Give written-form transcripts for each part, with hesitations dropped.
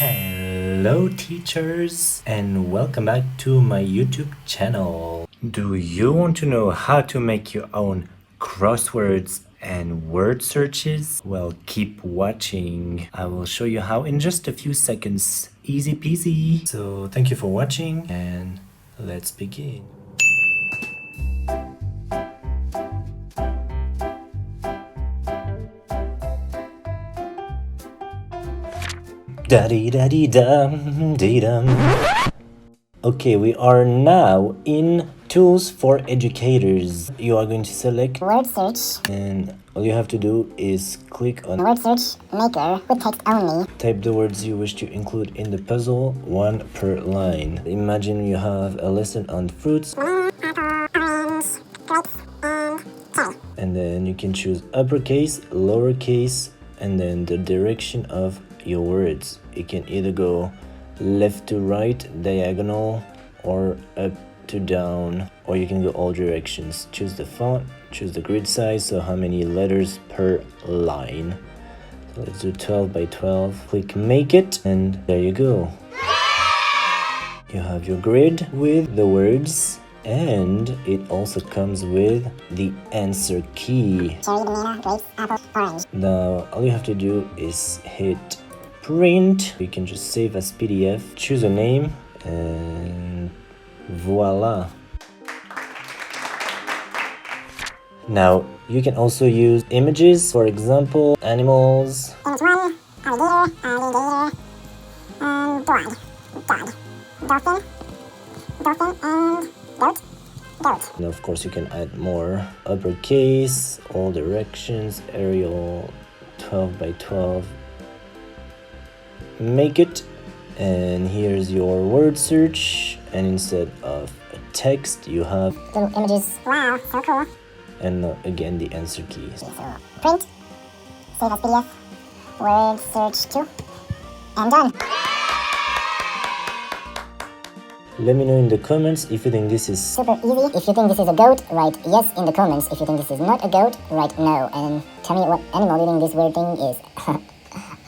Hello teachers and welcome back to my YouTube channel. Do you want to know how to make your own crosswords and word searches? Well, keep watching. I will show you how in just a few seconds. Easy peasy. So thank you for watching and let's begin. Da-dee-da-dee-dum, dee-dum. Okay, we are now in Tools for Educators. You are going to select Word search, and all you have to do is click on word search maker with text only. Type the words you wish to include in the puzzle, one per line. Imagine you have a lesson on fruits. And then you can choose uppercase, lowercase, and then the direction of your words. It can either go left to right, diagonal, or up to down, or you can go all directions. Choose the font, choose the grid size, so how many letters per line. So let's do 12 by 12. Click make it, and there you go. You have your grid with the words, and it also comes with the answer key. Cherry, banana, grape, apple, orange. Now all you have to do is hit print. You can just save as PDF, choose a name, and voila. Now you can also use images, for example, animals. Image 1, alligator, dog, dolphin, and goat. And of course you can add more. Uppercase, all directions, Arial, 12 by 12. Make it, and here's your word search, and instead of a text you have Little images. Wow, so cool. and again the answer key. So print, save as PDF, word search 2, and done. Let me know in the comments if you think this is Super easy. If you think this is a goat, write yes in the comments. If you think this is not a goat, write no. And tell me what animal you think this weird thing is.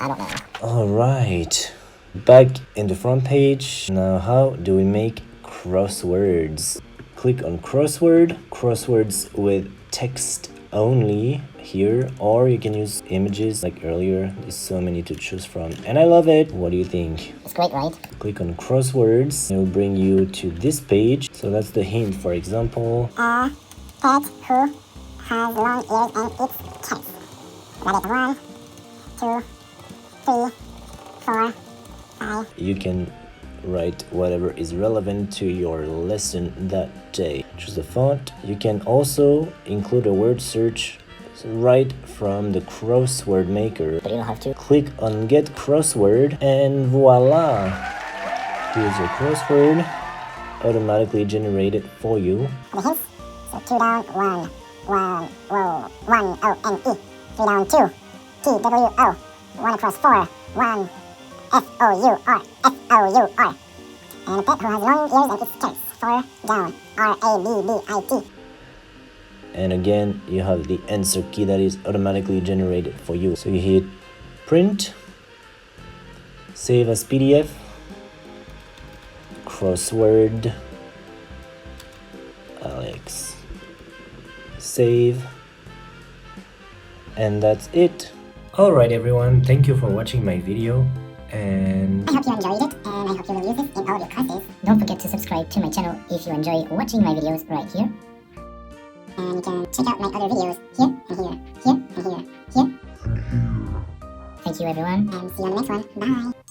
I don't know. Alright, back in the front page. Now how do we make crosswords? Click on crossword, crosswords with text only here, or you can use images like earlier. There's so many to choose from and I love it. What do you think? It's great, right? Click on crosswords. It will bring you to this page. So that's the hint. For example, A pet who has long ears and eats cats. Got it. 1, 2, 3, 4, 5. you can write whatever is relevant to your lesson that day. Choose the font. You can also include a word search right from the crossword maker, But you don't have to. click on get crossword and voila, here's your crossword automatically generated for you. The hints. So 2 down, 1, O-N-E. 3 down, 2, T-W-O. 1 across 4, 1, F-O-U-R. And a pet who has long ears and eats cats. 4 down, R-A-B-B-I-T. And again you have the answer key that is automatically generated for you. So you hit print, save as PDF, crossword, Alex, save, and that's it. Alright everyone, thank you for watching my video, and I hope you enjoyed it, and I hope you will use this in all your classes. Don't forget to subscribe to my channel if you enjoy watching my videos right here. And you can check out my other videos here, and here, here, and here, here. Thank you everyone, and see you on the next one. Bye!